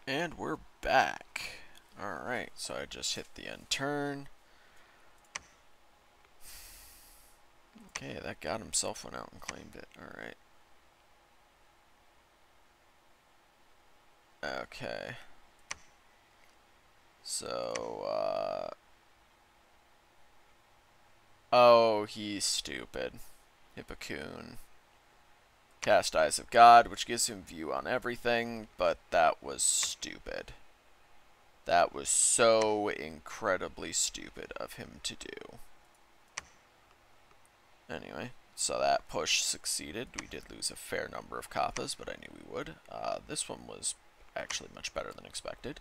And we're back. Alright, so I just hit the end turn. Okay, that got himself went out and claimed it. Alright. Okay. So, oh, he's stupid. Hippocoon. Cast Eyes of God, which gives him view on everything, but that was stupid. That was so incredibly stupid of him to do. Anyway, so that push succeeded. We did lose a fair number of kappas, but I knew we would. This one was actually much better than expected.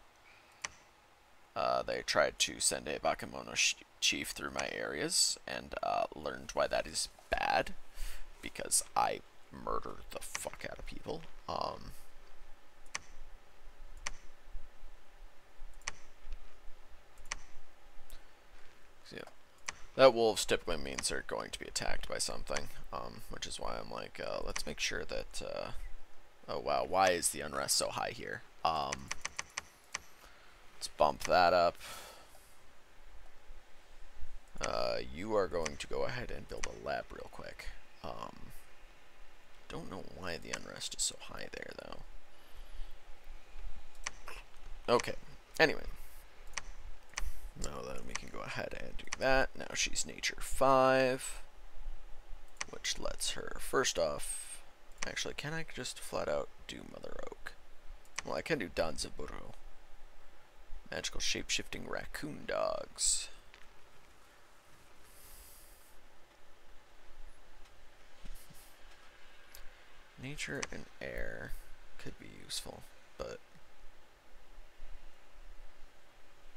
They tried to send a Bakemono chief through my areas, and learned why that is bad, because I murder the fuck out of people. So yeah. That wolves typically means they're going to be attacked by something, which is why I'm like, let's make sure that, oh wow, why is the unrest so high here? Let's bump that up. You are going to go ahead and build a lab real quick. Don't know why the unrest is so high there, though. Okay, anyway. Now then we can go ahead and do that. Now she's Nature 5, which lets her, first off, actually, can I just flat out do Mother Oak? Well, I can do Danzaburo. Magical shape-shifting raccoon dogs. Nature and air could be useful, but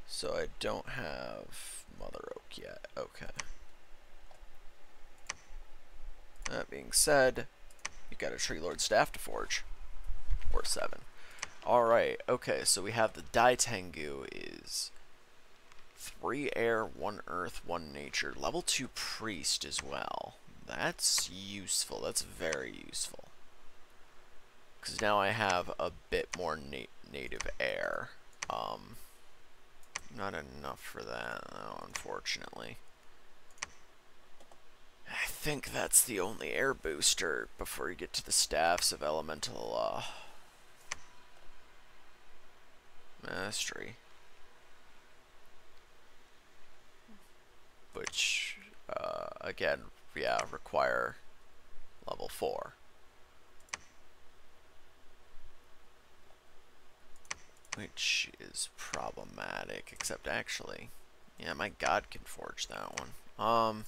so I don't have Mother Oak yet. Okay. That being said, you got a Tree Lord staff to forge, or 7. Alright, okay, so we have the Dai Tengu is 3 air, 1 earth, 1 nature. Level 2 priest as well. That's useful. That's very useful. Because now I have a bit more native air. Not enough for that, though, unfortunately. I think that's the only air booster before you get to the staffs of elemental mastery, which again, yeah, require level 4. Which is problematic, except actually, yeah, my god can forge that one.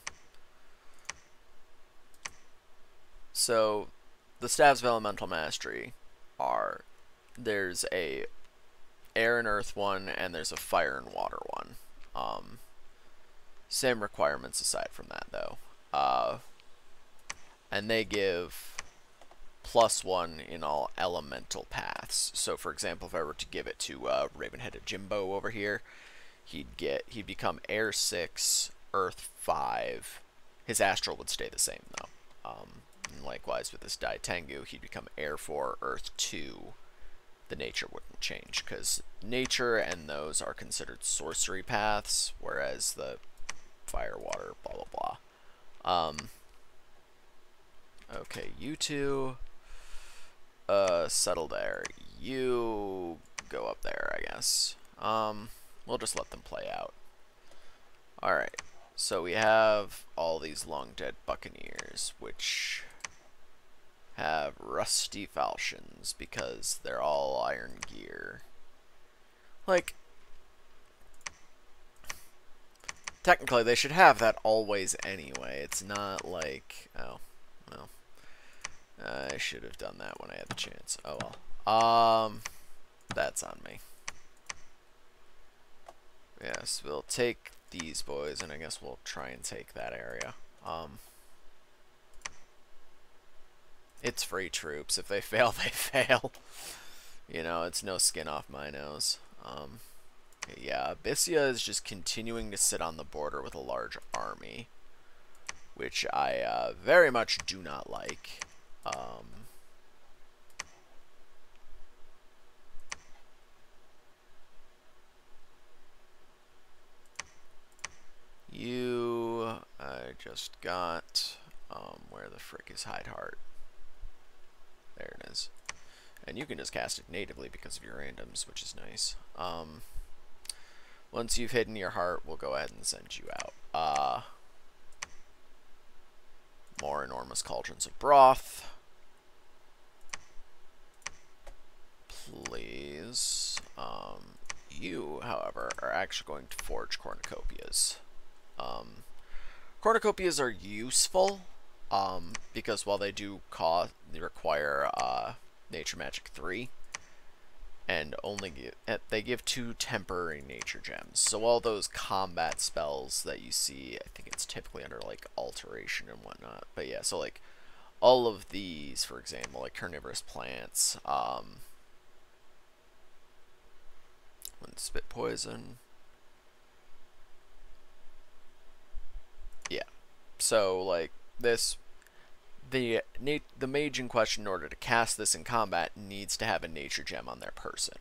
So, the Staves of Elemental Mastery are, there's a air and earth one, and there's a fire and water one. Same requirements aside from that, though. And they give +1 in all elemental paths. So, for example, if I were to give it to Raven-headed Jimbo over here, he'd become air 6, earth 5. His astral would stay the same, though. And likewise with this Dai Tengu, he'd become air 4, earth 2. The nature wouldn't change, because nature and those are considered sorcery paths, whereas the fire, water, blah, blah, blah. Okay, you two settle there. You go up there, I guess. We'll just let them play out. Alright, so we have all these long dead buccaneers, which have rusty falchions because they're all iron gear. Like, technically they should have that always anyway. It's not like, oh, well, I should have done that when I had the chance. Oh well. That's on me. Yes, we'll take these boys, and I guess we'll try and take that area. It's free troops. If they fail, they fail. You know, it's no skin off my nose. Okay, yeah, Abyssia is just continuing to sit on the border with a large army, which I very much do not like. just got, where the frick is Hide Heart? There it is. And you can just cast it natively because of your randoms, which is nice. Once you've hidden your heart, we'll go ahead and send you out. More enormous cauldrons of broth. Please. You, however, are actually going to forge cornucopias. Cornucopias are useful, because while they do require Nature Magic 3, and they give 2 temporary nature gems. So all those combat spells that you see, I think it's typically under like alteration and whatnot. But yeah, so like all of these, for example, like carnivorous plants, when spit poison. Yeah. So like this, the mage in question, in order to cast this in combat, needs to have a nature gem on their person.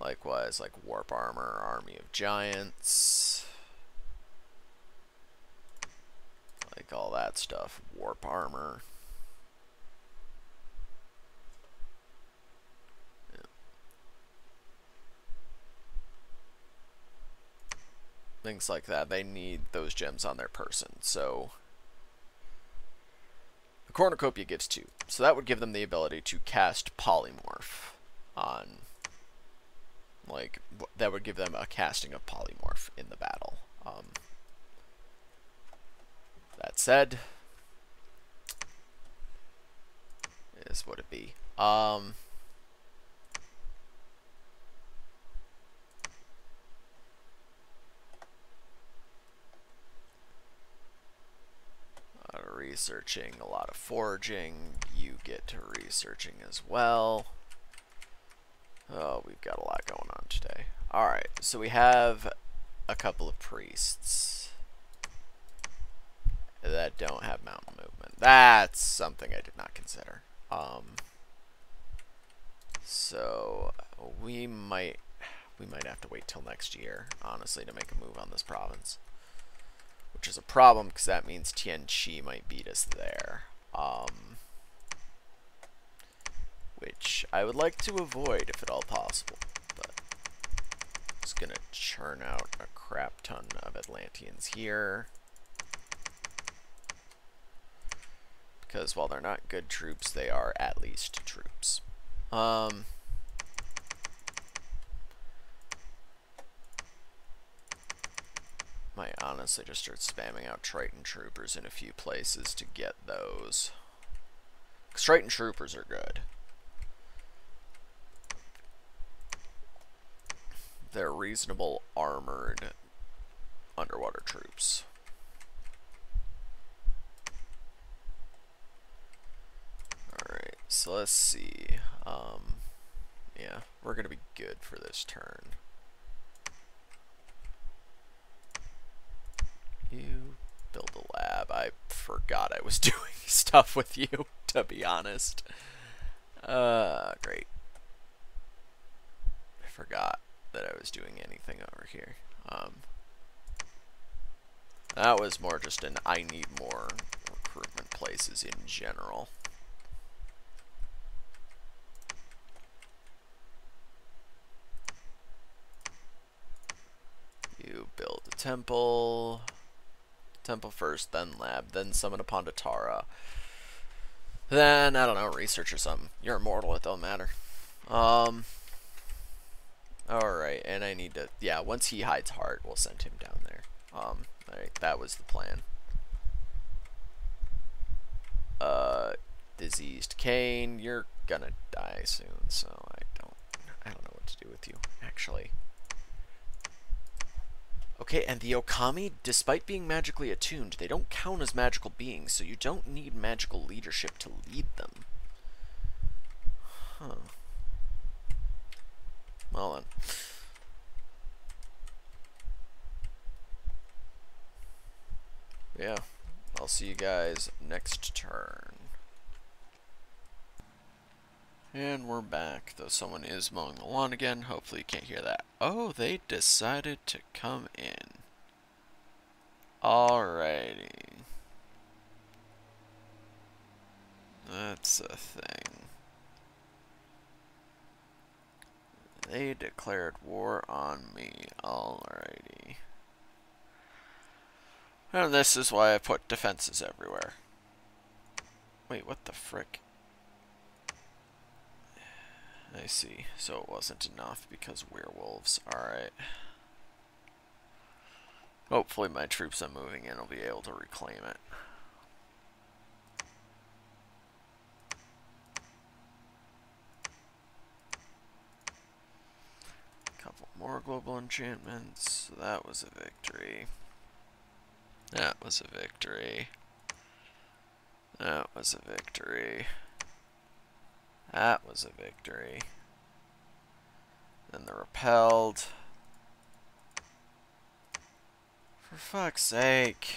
Likewise, like Warp Armor, Army of Giants, like all that stuff. Warp Armor. Things like that, they need those gems on their person. So the cornucopia gives 2, so that would give them the ability to cast polymorph on, like, that would give them a casting of polymorph in the battle. That said, is what it be. Researching, a lot of foraging. You get to researching as well. Oh, we've got a lot going on today. Alright, so we have a couple of priests that don't have mountain movement. That's something I did not consider. So we might have to wait till next year, honestly, to make a move on this province. Which is a problem, because that means Tianqi might beat us there. Which I would like to avoid if at all possible. But it's going to churn out a crap ton of Atlanteans here. Because while they're not good troops, they are at least troops. Might honestly just start spamming out Triton Troopers in a few places to get those. Because Triton Troopers are good. They're reasonable armored underwater troops. Alright, so let's see. Yeah, we're going to be good for this turn. You build a lab. I forgot I was doing stuff with you, to be honest. Great. I forgot that I was doing anything over here. That was more just an I need more recruitment places in general. You build a temple. Temple first, then lab, then summon a Pondatara. Then, I don't know, research or something. You're immortal, it don't matter. Alright, and I need to, yeah, once he hides heart, we'll send him down there. Alright, that was the plan. Diseased Cane, you're gonna die soon, so I don't know what to do with you, actually. Okay, and the Okami, despite being magically attuned, they don't count as magical beings, so you don't need magical leadership to lead them. Huh. Well then. Yeah, I'll see you guys next turn. And we're back, though someone is mowing the lawn again. Hopefully you can't hear that. Oh, they decided to come in. Alrighty. That's a thing. They declared war on me. Alrighty. And this is why I put defenses everywhere. Wait, what the frick? I see. So it wasn't enough because werewolves. Alright. Hopefully my troops I'm moving in will be able to reclaim it. Couple more global enchantments. That was a victory. That was a victory. That was a victory. That was a victory. Then the repelled. For fuck's sake.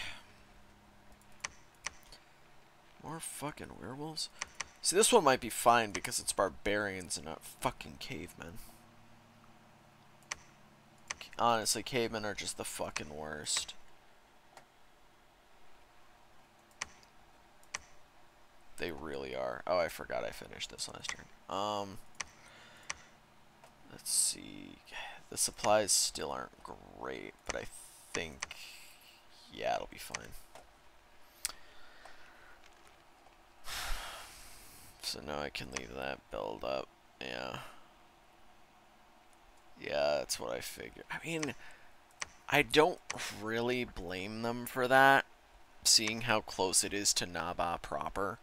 More fucking werewolves? See, this one might be fine because it's barbarians and not fucking cavemen. Honestly, cavemen are just the fucking worst. They really are. Oh, I forgot I finished this last turn. Let's see. The supplies still aren't great, but I think, yeah, it'll be fine. So now I can leave that build up. Yeah. Yeah, that's what I figured. I mean, I don't really blame them for that, seeing how close it is to Naba proper.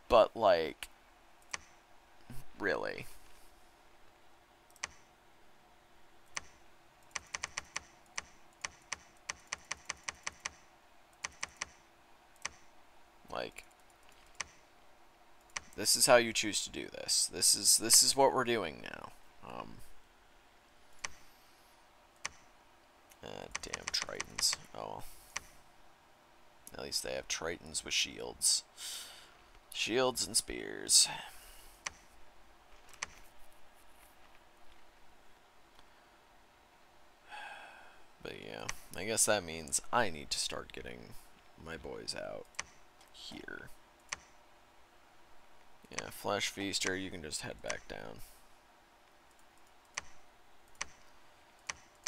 But, like, really. Like, this is how you choose to do this. This is what we're doing now. Damn Tritons. Oh well. At least they have Tritons with shields. Shields and spears. But yeah, I guess that means I need to start getting my boys out here. Yeah, Flesh Feaster, you can just head back down.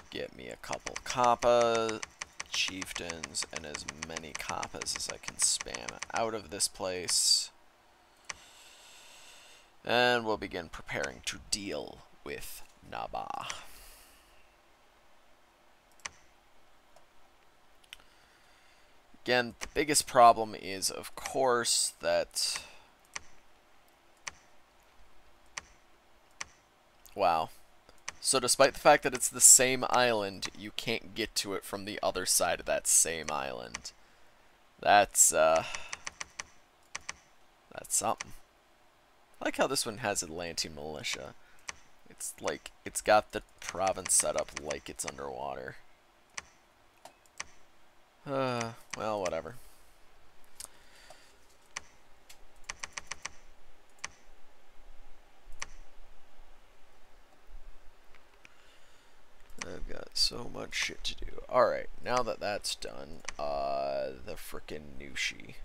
Get me a couple Kappa chieftains and as many Kappas as I can spam out of this place. And we'll begin preparing to deal with Naba. Again, the biggest problem is, of course, that... Wow. So despite the fact that it's the same island, you can't get to it from the other side of that same island. That's something. I like how this one has Atlantean militia. It's like, it's got the province set up like it's underwater. Well, whatever. I've got so much shit to do. Alright, now that that's done, the frickin' Nushi.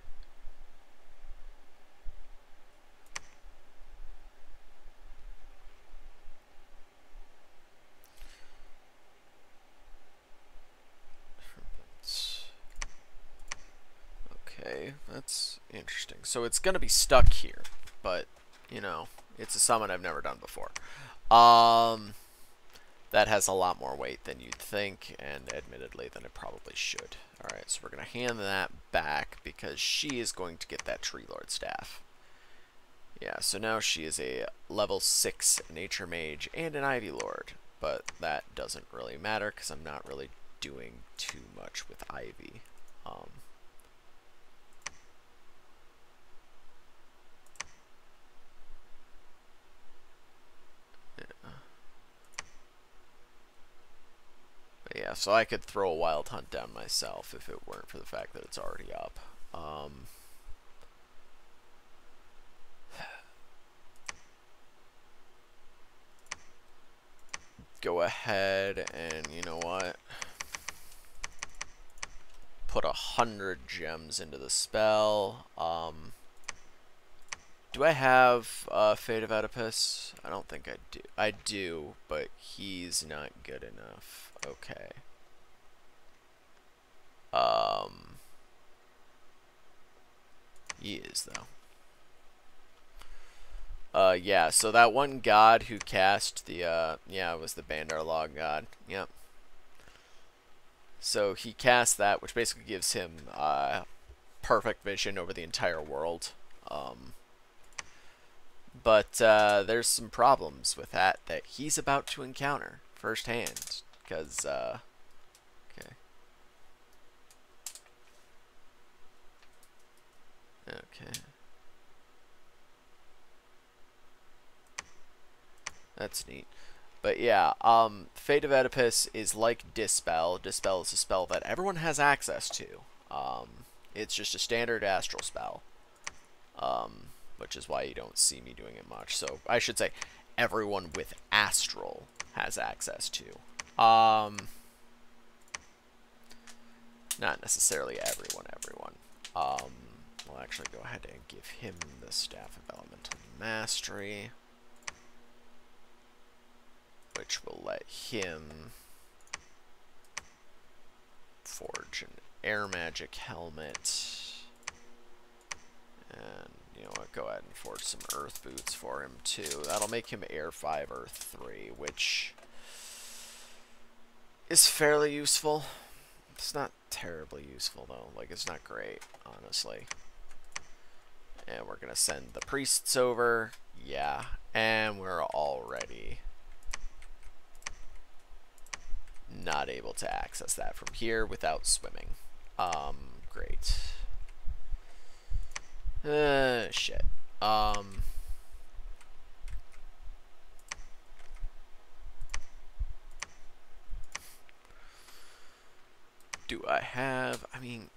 Okay, that's interesting. So it's gonna be stuck here, but, you know, it's a summon I've never done before. That has a lot more weight than you'd think, and admittedly than it probably should. Alright, so we're gonna hand that back because she is going to get that Tree Lord staff. Yeah, so now she is a level 6 Nature Mage and an Ivy Lord, but that doesn't really matter because I'm not really doing too much with Ivy. Yeah, so I could throw a Wild Hunt down myself if it weren't for the fact that it's already up. go ahead and, you know what? Put 100 gems into the spell. Do I have Fate of Oedipus? I don't think I do. I do, but he's not good enough. Okay. He is, though. Yeah, so that one god who cast the, yeah, it was the Bandar Log god. Yep. So he cast that, which basically gives him, perfect vision over the entire world. But there's some problems with that he's about to encounter firsthand. Because, okay. Okay. That's neat. But yeah, Fate of Oedipus is like Dispel. Dispel is a spell that everyone has access to. It's just a standard astral spell. Which is why you don't see me doing it much. So, I should say, everyone with astral has access to. Not necessarily everyone. We'll actually go ahead and give him the Staff of Elemental Mastery, which will let him forge an air magic helmet. And, you know what, go ahead and forge some earth boots for him, too. That'll make him Air 5, Earth 3, which is fairly useful. It's not terribly useful, though. Like, it's not great, honestly. And we're going to send the priests over. Yeah. And we're already not able to access that from here without swimming. Great. Shit. Do I have, I mean,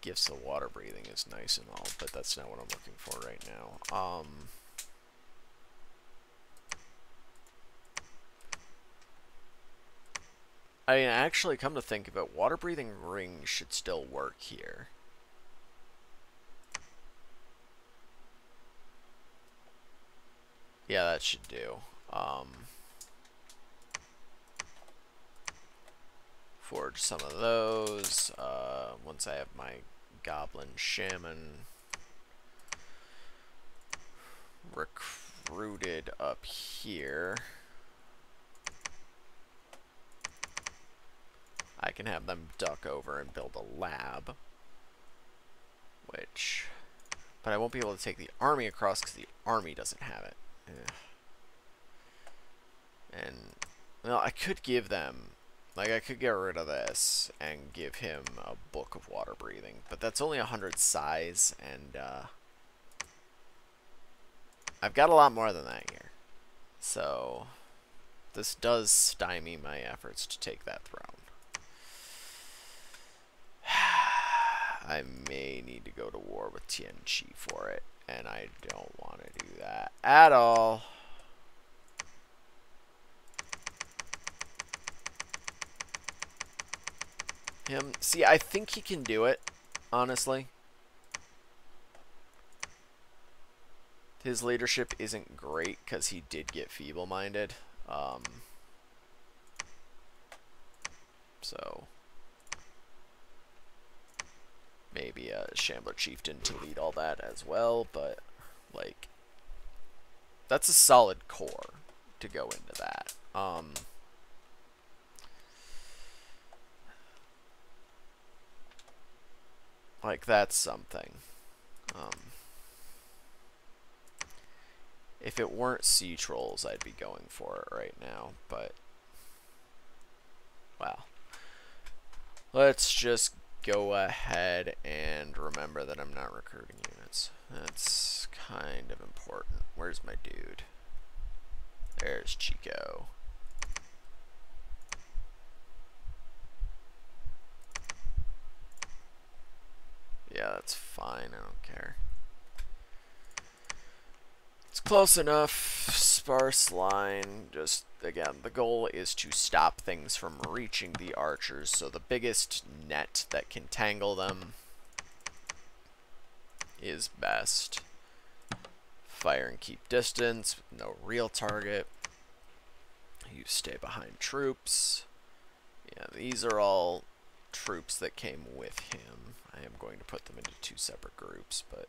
Gifts of Water Breathing is nice and all, but that's not what I'm looking for right now. I mean, actually, come to think of it, Water Breathing Ring should still work here. Yeah, that should do. Forge some of those. Once I have my Goblin Shaman recruited up here, I can have them duck over and build a lab. But I won't be able to take the army across because the army doesn't have it. Ugh. And, well, I could give them, like, I could get rid of this and give him a Book of Water Breathing, but that's only 100 size, and, I've got a lot more than that here. So, this does stymie my efforts to take that throne. I may need to go to war with Tianchi for it, and I don't want to do that at all. See, I think he can do it, honestly. His leadership isn't great because he did get feeble-minded. So maybe a Shambler Chieftain to lead all that as well, but, like, that's a solid core to go into that. Like, that's something. If it weren't Sea Trolls, I'd be going for it right now, but, well, let's just go ahead and remember that I'm not recruiting units. That's kind of important. Where's my dude? There's Chico. Yeah, that's fine. I don't care. Let's Close enough. Sparse line. Just, again, the goal is to stop things from reaching the archers, so the biggest net that can tangle them is best. Fire and keep distance with no real target. You stay behind troops. Yeah, these are all troops that came with him. I am going to put them into 2 separate groups, but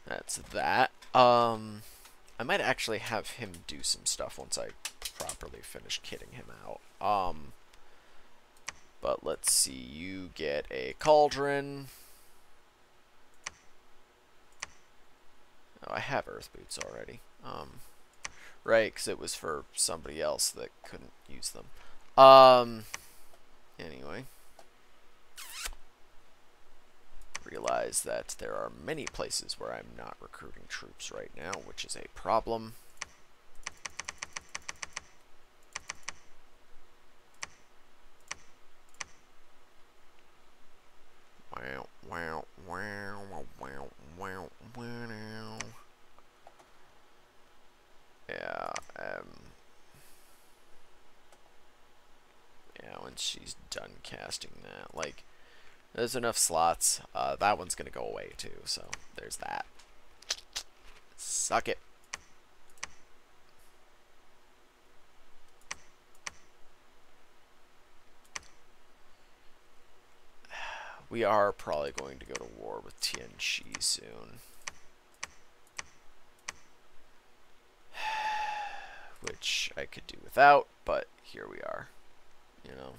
that's that. I might actually have him do some stuff once I properly finish kitting him out. But let's see, you get a cauldron. Oh, I have earth boots already. Right, because it was for somebody else that couldn't use them. Anyway. Realize that there are many places where I'm not recruiting troops right now, which is a problem. Wow, wow, wow, wow, wow, wow. Yeah, yeah, when she's done casting that, like, there's enough slots. That one's gonna go away too, so there's that. Suck it. We are probably going to go to war with Tianchi soon. Which I could do without, but here we are. You know.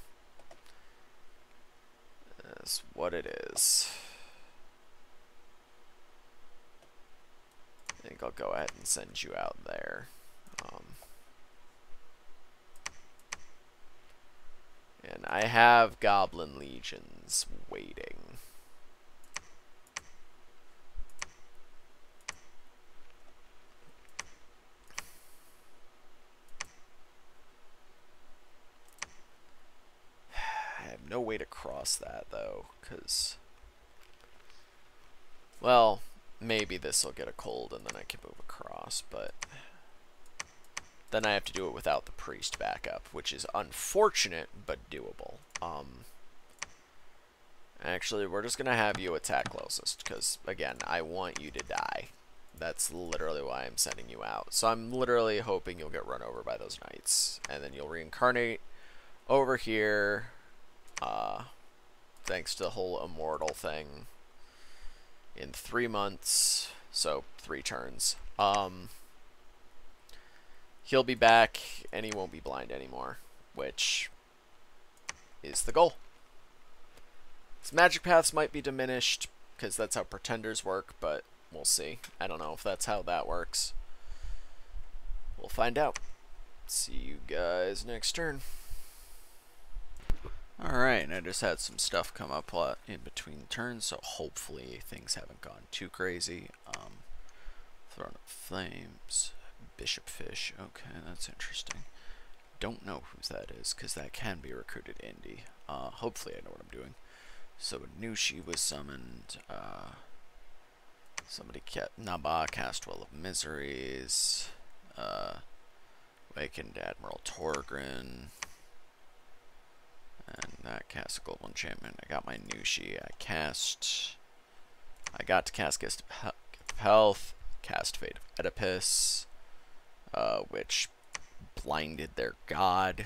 That's what it is. I think I'll go ahead and send you out there. And I have goblin legions waiting. I have no way to cross that though, because, well, maybe this will get a cold and then I can move across, but then I have to do it without the priest backup, which is unfortunate, but doable. Actually, we're just going to have you attack closest, because, again, I want you to die. That's literally why I'm sending you out. So I'm literally hoping you'll get run over by those knights, and then you'll reincarnate over here, thanks to the whole immortal thing, in 3 months, so 3 turns. He'll be back, and he won't be blind anymore, which is the goal. His magic paths might be diminished, because that's how pretenders work, but we'll see. I don't know if that's how that works. We'll find out. See you guys next turn. Alright, I just had some stuff come up in between turns, so hopefully things haven't gone too crazy. Throne of Flames. Bishop Fish. Okay, that's interesting. Don't know whose that is, because that can be recruited indie. Hopefully I know what I'm doing. So Nushi was summoned. Somebody kept Naba, cast Well of Miseries. Awakened Admiral Torgrin. And that cast a global enchantment. I got my Nushi. I got to cast Gift of Health. Cast Fate of Oedipus. Which blinded their god.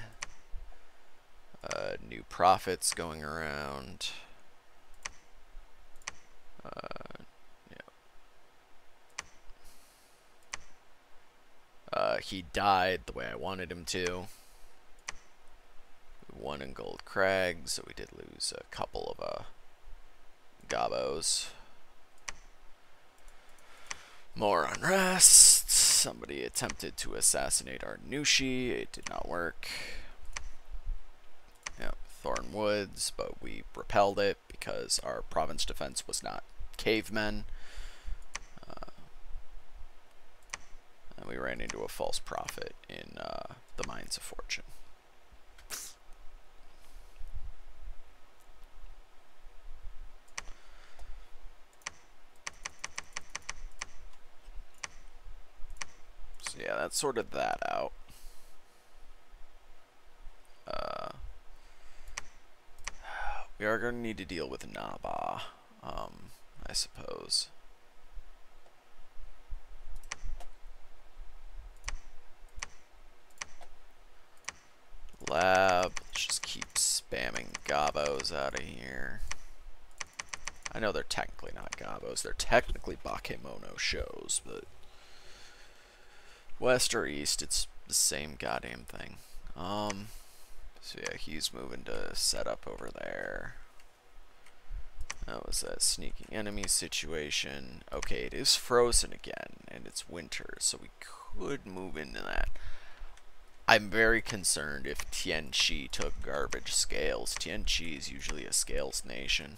New prophets going around. He died the way I wanted him to. We won in Gold Crag, so we did lose a couple of gobos. More unrest. Somebody attempted to assassinate our Nushi. It did not work. Yeah, Thorn Woods, but we repelled it because our province defense was not cavemen. And we ran into a false prophet in the Mines of Fortune. that sorted that out. We are going to need to deal with Naba, I suppose. Lab, let's just keep spamming gobos out of here. I know they're technically not gobos, they're technically bakemono shows, but west or east, it's the same goddamn thing. So yeah, he's moving to set up over there. That was that sneaking enemy situation. Okay, it is frozen again, and it's winter, so we could move into that. I'm very concerned if Tianqi took garbage scales. Tianqi is usually a scales nation.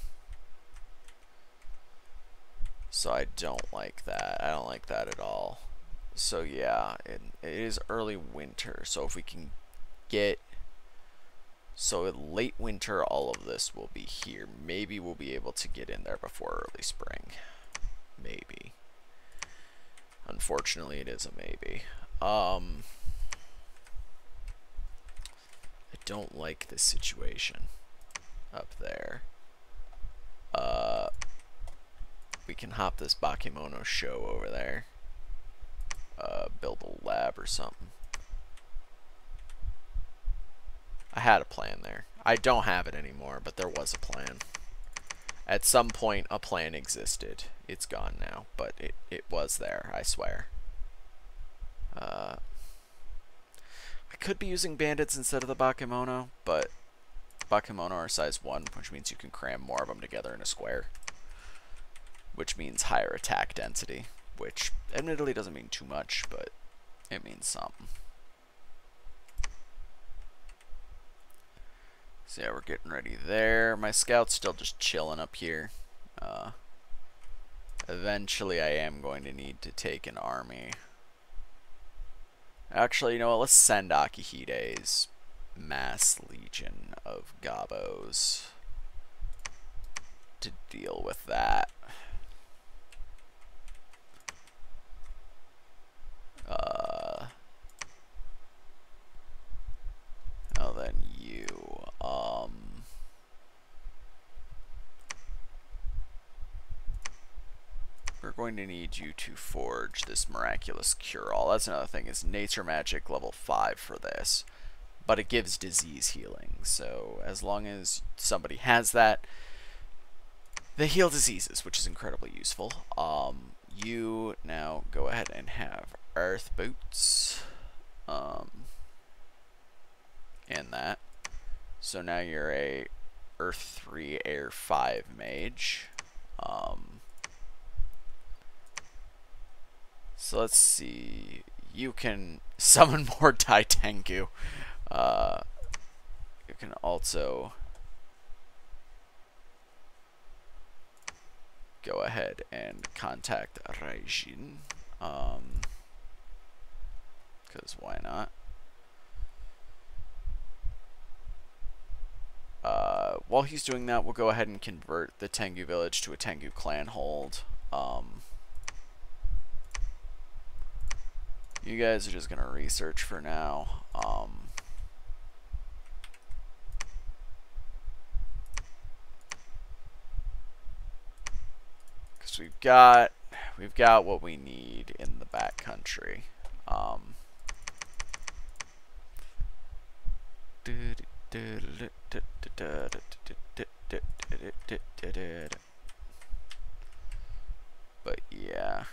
So I don't like that. I don't like that at all. So yeah, it is early winter, so if we can get... So in late winter, all of this will be here. Maybe we'll be able to get in there before early spring. Maybe. Unfortunately, it is a maybe. I don't like this situation up there. We can hop this bakemono show over there. Build a lab or something. I had a plan there. I don't have it anymore, but there was a plan. At some point, a plan existed. It's gone now, but it was there, I swear. I could be using bandits instead of the bakemono, but bakemono are size 1, which means you can cram more of them together in a square. Which means higher attack density, which admittedly doesn't mean too much, but it means something. So yeah, we're getting ready there. My scout's still just chilling up here. Eventually I am going to need to take an army. Actually, you know what? Let's send Akihide's mass legion of gobos to deal with that. Oh, then you. We're going to need you to forge this miraculous cure-all. That's another thing, is nature magic level 5 for this. But it gives disease healing, so as long as somebody has that, they heal diseases, which is incredibly useful. You now go ahead and have earth boots. In that. So now you're a Earth 3, Air 5 mage. So let's see. You can summon more Daitengu. You can also go ahead and contact Raijin. Because why not? While he's doing that, we'll go ahead and convert the Tengu village to a Tengu clan hold. You guys are just going to research for now. Because we've got what we need in the backcountry. But yeah,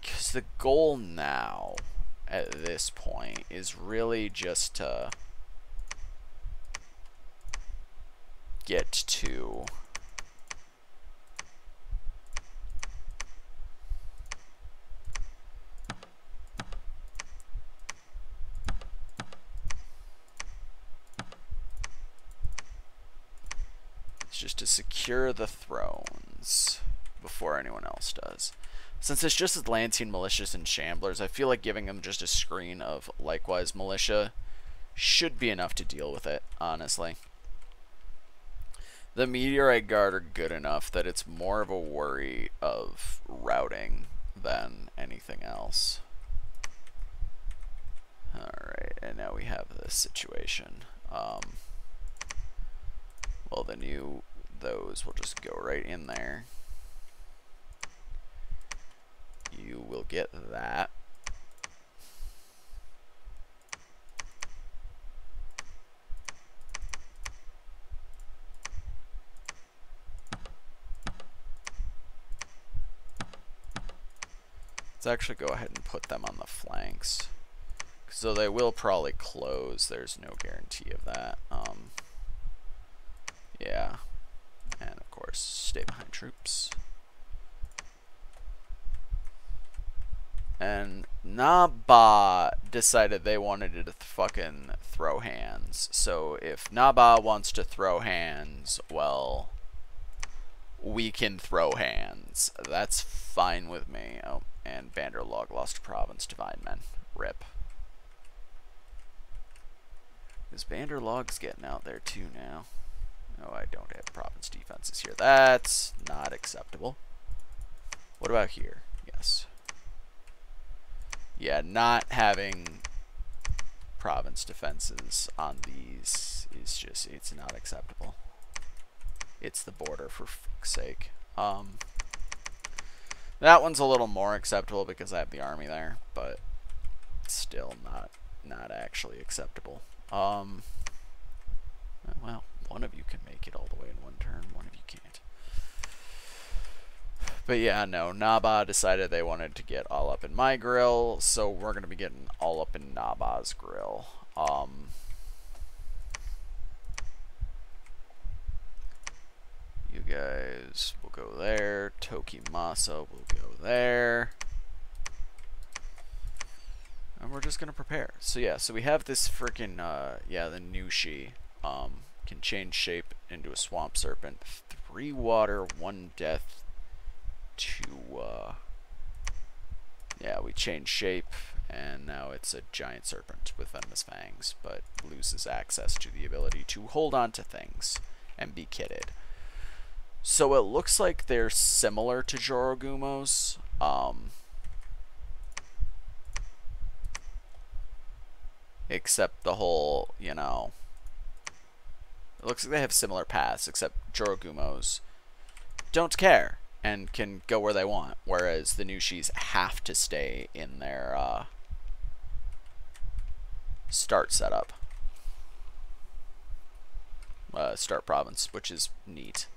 because the goal now at this point is really just to get to secure the thrones before anyone else does. Since it's just Atlantean militias and shamblers, I feel like giving them just a screen of likewise militia should be enough to deal with it, honestly. The Meteorite Guard are good enough that it's more of a worry of routing than anything else. Alright, and now we have this situation. Well, then those will just go right in there. You will get that. Let's actually go ahead and put them on the flanks. So they will probably close. There's no guarantee of that. Yeah. And of course, stay behind troops. And Naba decided they wanted to fucking throw hands. So if Naba wants to throw hands, well, we can throw hands. That's fine with me. Oh, and Banderlog lost a province. Divine Men. RIP. Because Banderlog's getting out there too now. Oh, I don't have province defenses here. That's not acceptable. What about here? Yes. Yeah, not having province defenses on these is just, it's not acceptable. It's the border, for fuck's sake. That one's a little more acceptable because I have the army there, but still not actually acceptable. Well, one of you can make it all the way in one turn, one of you can't. But yeah, no, Naba decided they wanted to get all up in my grill, so we're going to be getting all up in Naba's grill. You guys will go there. Tokimasa will go there. And we're just going to prepare. So yeah, so we have this freaking, yeah, the Nushi. Can change shape into a swamp serpent. 3 water, 1 death, 2, yeah, we change shape, and now it's a giant serpent with venomous fangs, but loses access to the ability to hold on to things and be kitted. So it looks like they're similar to Jorogumo's, except the whole, you know, it looks like they have similar paths, except Jorogumo's don't care and can go where they want, whereas the Nushis have to stay in their start setup. Start province, which is neat.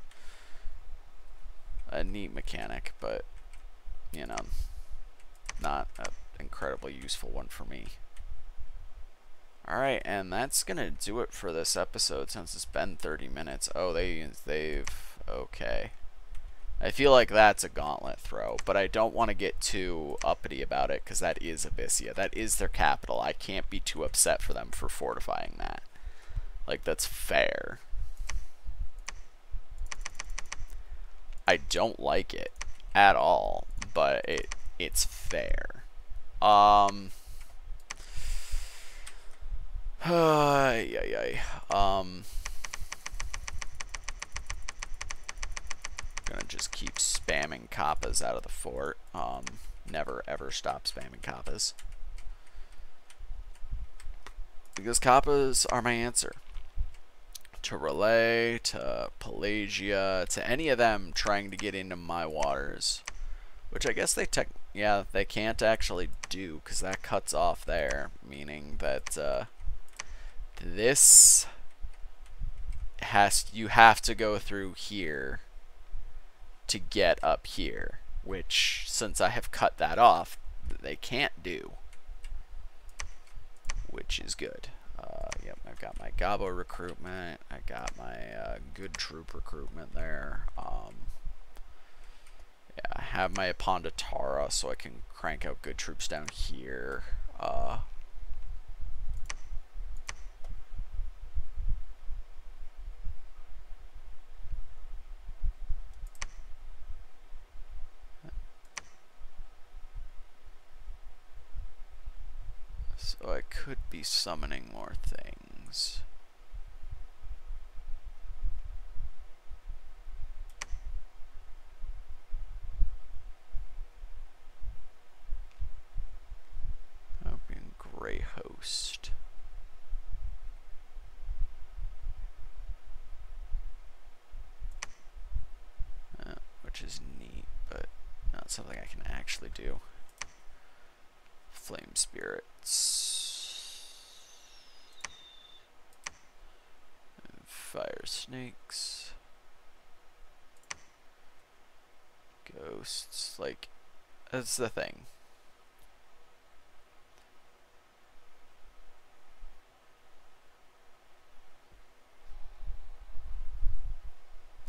A neat mechanic, but, you know, not an incredibly useful one for me. Alright, and that's gonna do it for this episode since it's been 30 minutes. Oh, they've... okay. I feel like that's a gauntlet throw, but I don't want to get too uppity about it because that is Abyssia. That is their capital. I can't be too upset for them for fortifying that. Like, that's fair. I don't like it at all, but it's fair. Gonna just keep spamming kappas out of the fort. Never ever stop spamming kappas. Because kappas are my answer. To Relay, to Pelagia, to any of them trying to get into my waters. Which I guess they can't actually do, because that cuts off there. Meaning that, this you have to go through here to get up here, which, since I have cut that off, they can't do, which is good. Yep, I've got my Gabo recruitment, I got my good troop recruitment there. Yeah, I have my Apondatara, so I can crank out good troops down here. So I could be summoning more things. Opium Grey Host. which is neat, but not something I can actually do. Flame spirits. And fire snakes. Ghosts. Like, that's the thing.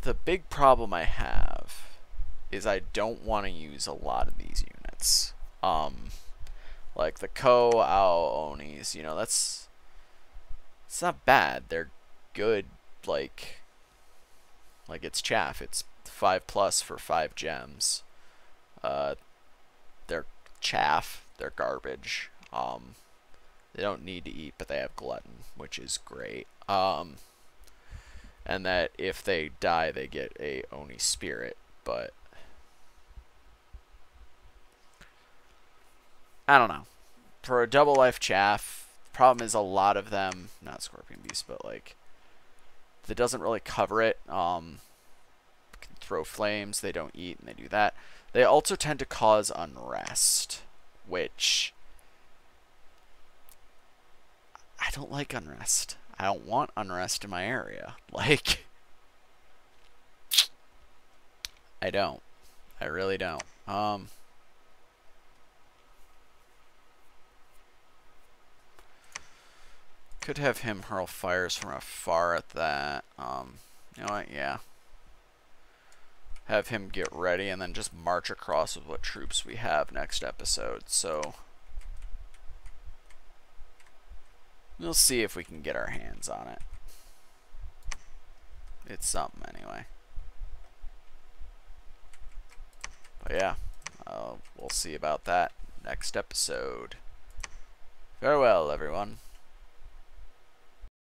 The big problem I have is I don't want to use a lot of these units. Like the Onis, you know, it's not bad. They're good, like it's chaff. It's 5+ for 5 gems. They're chaff. They're garbage. They don't need to eat, but they have glutton, which is great. And that if they die, they get a Oni spirit, but I don't know. For a double life chaff, the problem is a lot of them, not Scorpion Beast, but like, that doesn't really cover it. Can throw flames, they don't eat, and they do that. They also tend to cause unrest, which I don't like unrest. I don't want unrest in my area. Like, I don't. I really don't. Could have him hurl fires from afar at that. You know what? Yeah. Have him get ready and then just march across with what troops we have next episode. So we'll see if we can get our hands on it. It's something anyway. But yeah, we'll see about that next episode. Farewell, everyone.